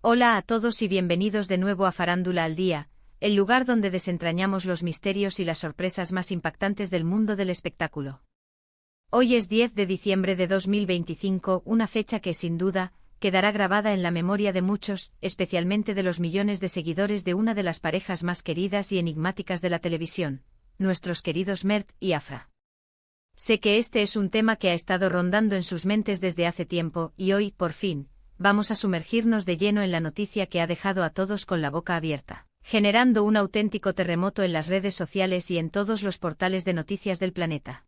Hola a todos y bienvenidos de nuevo a Farándula al Día, el lugar donde desentrañamos los misterios y las sorpresas más impactantes del mundo del espectáculo. Hoy es 10 de diciembre de 2025, una fecha que, sin duda, quedará grabada en la memoria de muchos, especialmente de los millones de seguidores de una de las parejas más queridas y enigmáticas de la televisión, nuestros queridos Mert y Afra. Sé que este es un tema que ha estado rondando en sus mentes desde hace tiempo y hoy, por fin, vamos a sumergirnos de lleno en la noticia que ha dejado a todos con la boca abierta, generando un auténtico terremoto en las redes sociales y en todos los portales de noticias del planeta.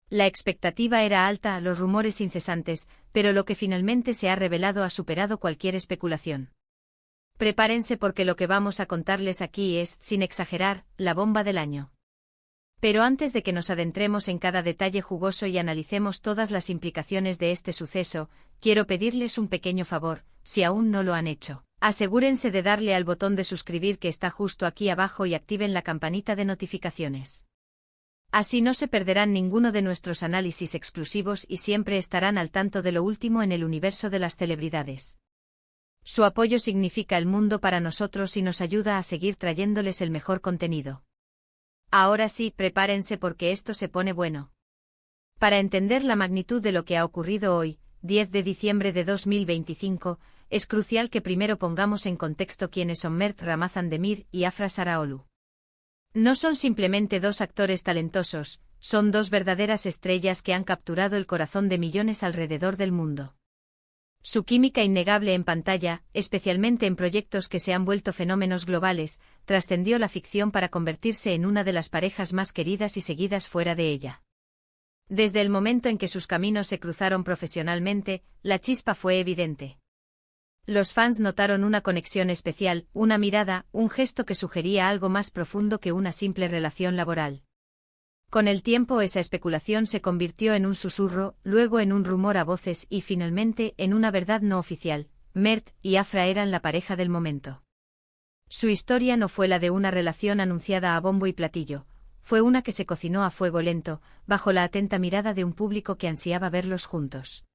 La expectativa era alta, los rumores incesantes, pero lo que finalmente se ha revelado ha superado cualquier especulación. Prepárense porque lo que vamos a contarles aquí es, sin exagerar, la bomba del año. Pero antes de que nos adentremos en cada detalle jugoso y analicemos todas las implicaciones de este suceso, quiero pedirles un pequeño favor, si aún no lo han hecho. Asegúrense de darle al botón de suscribir que está justo aquí abajo y activen la campanita de notificaciones. Así no se perderán ninguno de nuestros análisis exclusivos y siempre estarán al tanto de lo último en el universo de las celebridades. Su apoyo significa el mundo para nosotros y nos ayuda a seguir trayéndoles el mejor contenido. Ahora sí, prepárense porque esto se pone bueno. Para entender la magnitud de lo que ha ocurrido hoy, 10 de diciembre de 2025, es crucial que primero pongamos en contexto quiénes son Mert Ramazan Demir y Afra Saraaolu. No son simplemente dos actores talentosos, son dos verdaderas estrellas que han capturado el corazón de millones alrededor del mundo. Su química innegable en pantalla, especialmente en proyectos que se han vuelto fenómenos globales, trascendió la ficción para convertirse en una de las parejas más queridas y seguidas fuera de ella. Desde el momento en que sus caminos se cruzaron profesionalmente, la chispa fue evidente. Los fans notaron una conexión especial, una mirada, un gesto que sugería algo más profundo que una simple relación laboral. Con el tiempo esa especulación se convirtió en un susurro, luego en un rumor a voces y finalmente en una verdad no oficial. Mert y Afra eran la pareja del momento. Su historia no fue la de una relación anunciada a bombo y platillo, fue una que se cocinó a fuego lento, bajo la atenta mirada de un público que ansiaba verlos juntos.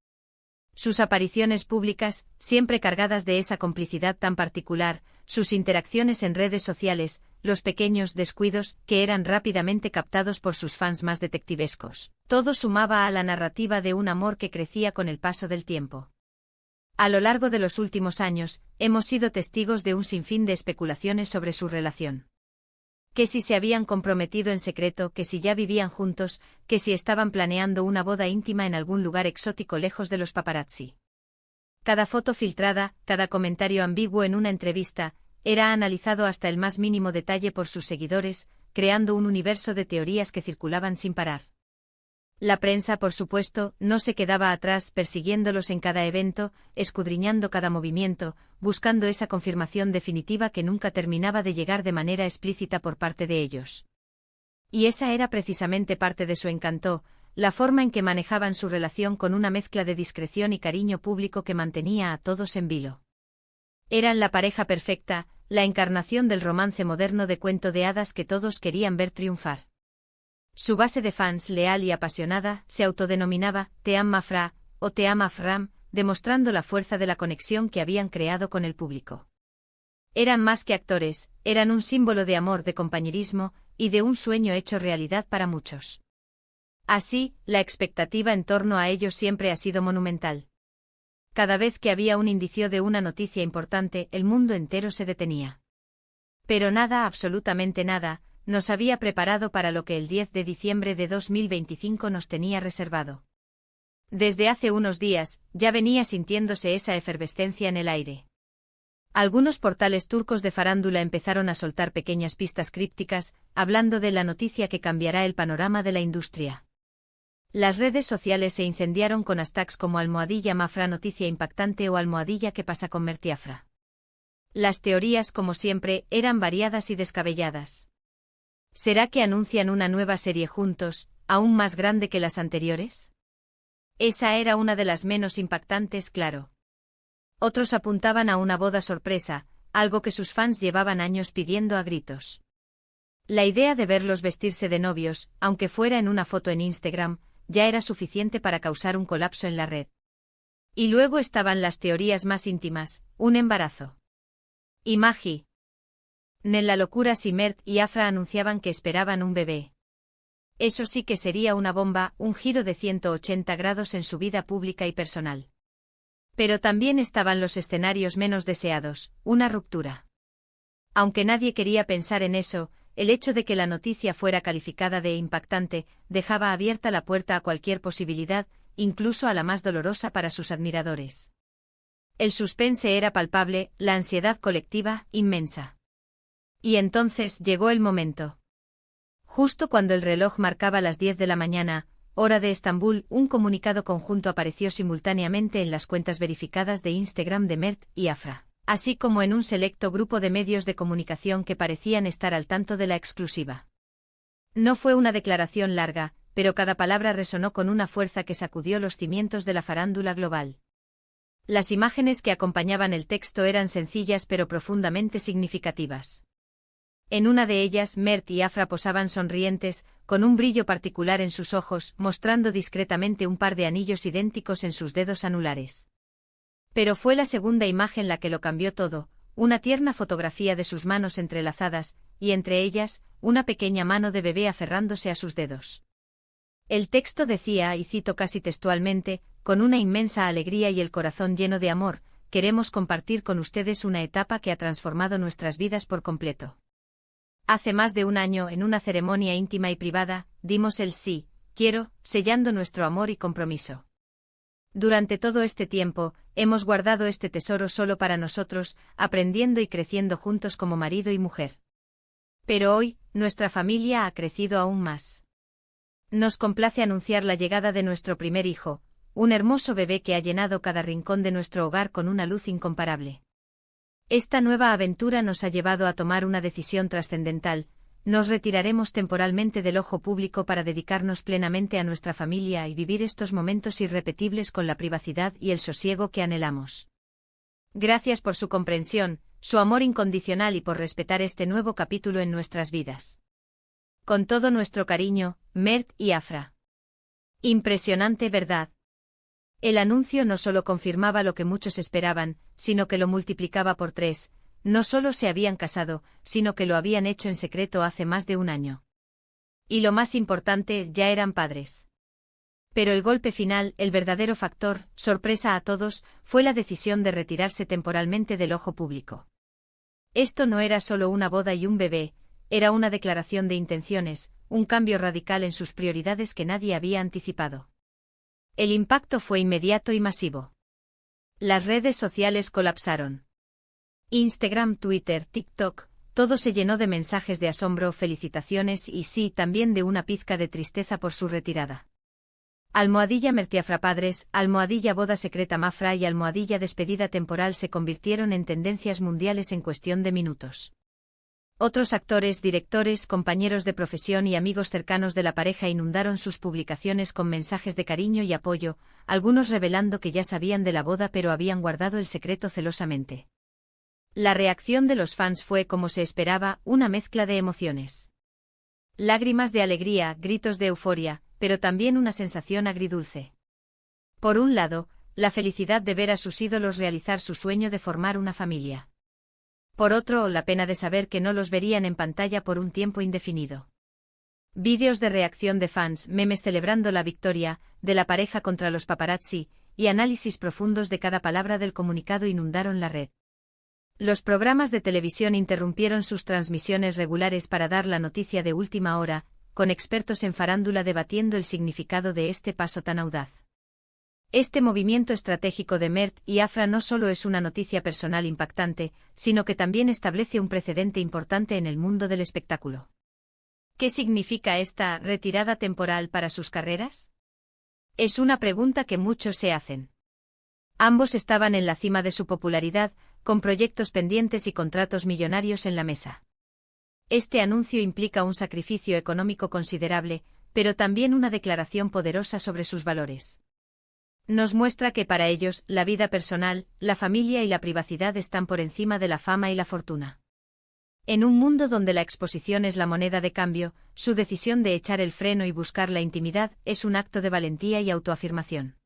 Sus apariciones públicas, siempre cargadas de esa complicidad tan particular, sus interacciones en redes sociales, los pequeños descuidos que eran rápidamente captados por sus fans más detectivescos. Todo sumaba a la narrativa de un amor que crecía con el paso del tiempo. A lo largo de los últimos años, hemos sido testigos de un sinfín de especulaciones sobre su relación. Que si se habían comprometido en secreto, que si ya vivían juntos, que si estaban planeando una boda íntima en algún lugar exótico lejos de los paparazzi. Cada foto filtrada, cada comentario ambiguo en una entrevista, era analizado hasta el más mínimo detalle por sus seguidores, creando un universo de teorías que circulaban sin parar. La prensa, por supuesto, no se quedaba atrás persiguiéndolos en cada evento, escudriñando cada movimiento, buscando esa confirmación definitiva que nunca terminaba de llegar de manera explícita por parte de ellos. Y esa era precisamente parte de su encanto, la forma en que manejaban su relación con una mezcla de discreción y cariño público que mantenía a todos en vilo. Eran la pareja perfecta, la encarnación del romance moderno de cuento de hadas que todos querían ver triunfar. Su base de fans leal y apasionada se autodenominaba Te Am Afra o Te Am Afram, demostrando la fuerza de la conexión que habían creado con el público. Eran más que actores, eran un símbolo de amor, de compañerismo y de un sueño hecho realidad para muchos. Así, la expectativa en torno a ellos siempre ha sido monumental. Cada vez que había un indicio de una noticia importante, el mundo entero se detenía. Pero nada, absolutamente nada, nos había preparado para lo que el 10 de diciembre de 2025 nos tenía reservado. Desde hace unos días, ya venía sintiéndose esa efervescencia en el aire. Algunos portales turcos de farándula empezaron a soltar pequeñas pistas crípticas, hablando de la noticia que cambiará el panorama de la industria. Las redes sociales se incendiaron con hashtags como #Mafra noticia impactante o #qué pasa con Mert y Afra. Las teorías, como siempre, eran variadas y descabelladas. ¿Será que anuncian una nueva serie juntos, aún más grande que las anteriores? Esa era una de las menos impactantes, claro. Otros apuntaban a una boda sorpresa, algo que sus fans llevaban años pidiendo a gritos. La idea de verlos vestirse de novios, aunque fuera en una foto en Instagram, ya era suficiente para causar un colapso en la red. Y luego estaban las teorías más íntimas, un embarazo. Y Maggie. En la locura si Mert y Afra anunciaban que esperaban un bebé. Eso sí que sería una bomba, un giro de 180 grados en su vida pública y personal. Pero también estaban los escenarios menos deseados, una ruptura. Aunque nadie quería pensar en eso, el hecho de que la noticia fuera calificada de impactante dejaba abierta la puerta a cualquier posibilidad, incluso a la más dolorosa para sus admiradores. El suspense era palpable, la ansiedad colectiva, inmensa. Y entonces llegó el momento. Justo cuando el reloj marcaba las 10 de la mañana, hora de Estambul, un comunicado conjunto apareció simultáneamente en las cuentas verificadas de Instagram de Mert y Afra, así como en un selecto grupo de medios de comunicación que parecían estar al tanto de la exclusiva. No fue una declaración larga, pero cada palabra resonó con una fuerza que sacudió los cimientos de la farándula global. Las imágenes que acompañaban el texto eran sencillas pero profundamente significativas. En una de ellas, Mert y Afra posaban sonrientes, con un brillo particular en sus ojos, mostrando discretamente un par de anillos idénticos en sus dedos anulares. Pero fue la segunda imagen la que lo cambió todo, una tierna fotografía de sus manos entrelazadas, y entre ellas, una pequeña mano de bebé aferrándose a sus dedos. El texto decía, y cito casi textualmente, con una inmensa alegría y el corazón lleno de amor, queremos compartir con ustedes una etapa que ha transformado nuestras vidas por completo. Hace más de un año, en una ceremonia íntima y privada, dimos el sí, quiero, sellando nuestro amor y compromiso. Durante todo este tiempo, hemos guardado este tesoro solo para nosotros, aprendiendo y creciendo juntos como marido y mujer. Pero hoy, nuestra familia ha crecido aún más. Nos complace anunciar la llegada de nuestro primer hijo, un hermoso bebé que ha llenado cada rincón de nuestro hogar con una luz incomparable. Esta nueva aventura nos ha llevado a tomar una decisión trascendental: nos retiraremos temporalmente del ojo público para dedicarnos plenamente a nuestra familia y vivir estos momentos irrepetibles con la privacidad y el sosiego que anhelamos. Gracias por su comprensión, su amor incondicional y por respetar este nuevo capítulo en nuestras vidas. Con todo nuestro cariño, Mert y Afra. Impresionante, ¿verdad? El anuncio no solo confirmaba lo que muchos esperaban, sino que lo multiplicaba por 3, no solo se habían casado, sino que lo habían hecho en secreto hace más de un año. Y lo más importante, ya eran padres. Pero el golpe final, el verdadero factor, sorpresa a todos, fue la decisión de retirarse temporalmente del ojo público. Esto no era solo una boda y un bebé, era una declaración de intenciones, un cambio radical en sus prioridades que nadie había anticipado. El impacto fue inmediato y masivo. Las redes sociales colapsaron. Instagram, Twitter, TikTok, todo se llenó de mensajes de asombro, felicitaciones y sí, también de una pizca de tristeza por su retirada. Almohadilla Mert y Afra padres, almohadilla boda secreta Mafra y almohadilla despedida temporal se convirtieron en tendencias mundiales en cuestión de minutos. Otros actores, directores, compañeros de profesión y amigos cercanos de la pareja inundaron sus publicaciones con mensajes de cariño y apoyo, algunos revelando que ya sabían de la boda pero habían guardado el secreto celosamente. La reacción de los fans fue, como se esperaba, una mezcla de emociones. Lágrimas de alegría, gritos de euforia, pero también una sensación agridulce. Por un lado, la felicidad de ver a sus ídolos realizar su sueño de formar una familia. Por otro, la pena de saber que no los verían en pantalla por un tiempo indefinido. Vídeos de reacción de fans, memes celebrando la victoria de la pareja contra los paparazzi, y análisis profundos de cada palabra del comunicado inundaron la red. Los programas de televisión interrumpieron sus transmisiones regulares para dar la noticia de última hora, con expertos en farándula debatiendo el significado de este paso tan audaz. Este movimiento estratégico de Mert y Afra no solo es una noticia personal impactante, sino que también establece un precedente importante en el mundo del espectáculo. ¿Qué significa esta retirada temporal para sus carreras? Es una pregunta que muchos se hacen. Ambos estaban en la cima de su popularidad, con proyectos pendientes y contratos millonarios en la mesa. Este anuncio implica un sacrificio económico considerable, pero también una declaración poderosa sobre sus valores. Nos muestra que para ellos, la vida personal, la familia y la privacidad están por encima de la fama y la fortuna. En un mundo donde la exposición es la moneda de cambio, su decisión de echar el freno y buscar la intimidad es un acto de valentía y autoafirmación.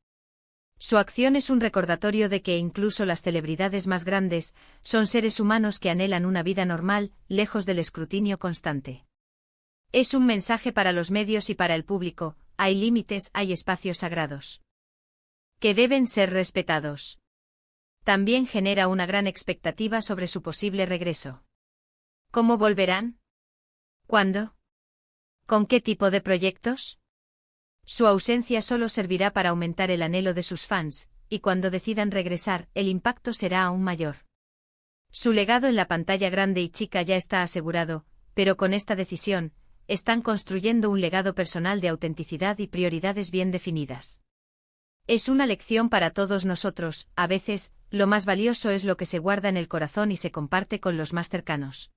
Su acción es un recordatorio de que incluso las celebridades más grandes son seres humanos que anhelan una vida normal, lejos del escrutinio constante. Es un mensaje para los medios y para el público: hay límites, hay espacios sagrados que deben ser respetados. También genera una gran expectativa sobre su posible regreso. ¿Cómo volverán? ¿Cuándo? ¿Con qué tipo de proyectos? Su ausencia solo servirá para aumentar el anhelo de sus fans, y cuando decidan regresar, el impacto será aún mayor. Su legado en la pantalla grande y chica ya está asegurado, pero con esta decisión, están construyendo un legado personal de autenticidad y prioridades bien definidas. Es una lección para todos nosotros: a veces, lo más valioso es lo que se guarda en el corazón y se comparte con los más cercanos.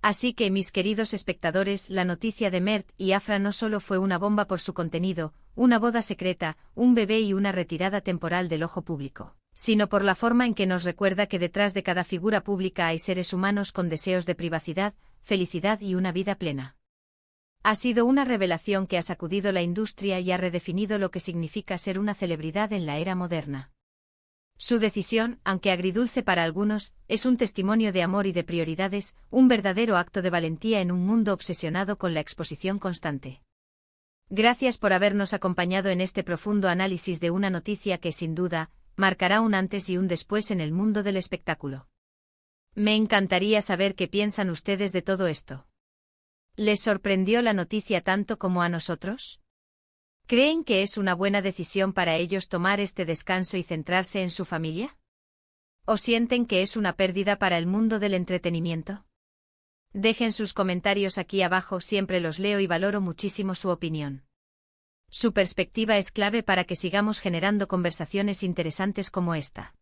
Así que, mis queridos espectadores, la noticia de Mert y Afra no solo fue una bomba por su contenido, una boda secreta, un bebé y una retirada temporal del ojo público, sino por la forma en que nos recuerda que detrás de cada figura pública hay seres humanos con deseos de privacidad, felicidad y una vida plena. Ha sido una revelación que ha sacudido la industria y ha redefinido lo que significa ser una celebridad en la era moderna. Su decisión, aunque agridulce para algunos, es un testimonio de amor y de prioridades, un verdadero acto de valentía en un mundo obsesionado con la exposición constante. Gracias por habernos acompañado en este profundo análisis de una noticia que, sin duda, marcará un antes y un después en el mundo del espectáculo. Me encantaría saber qué piensan ustedes de todo esto. ¿Les sorprendió la noticia tanto como a nosotros? ¿Creen que es una buena decisión para ellos tomar este descanso y centrarse en su familia? ¿O sienten que es una pérdida para el mundo del entretenimiento? Dejen sus comentarios aquí abajo, siempre los leo y valoro muchísimo su opinión. Su perspectiva es clave para que sigamos generando conversaciones interesantes como esta.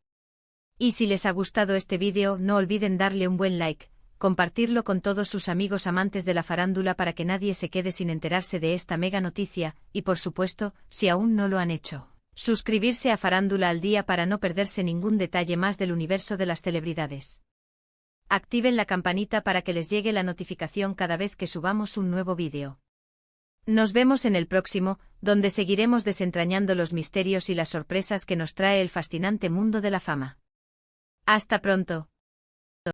Y si les ha gustado este vídeo, no olviden darle un buen like, compartirlo con todos sus amigos amantes de la farándula para que nadie se quede sin enterarse de esta mega noticia, y por supuesto, si aún no lo han hecho, suscribirse a Farándula al Día para no perderse ningún detalle más del universo de las celebridades. Activen la campanita para que les llegue la notificación cada vez que subamos un nuevo vídeo. Nos vemos en el próximo, donde seguiremos desentrañando los misterios y las sorpresas que nos trae el fascinante mundo de la fama. Hasta pronto.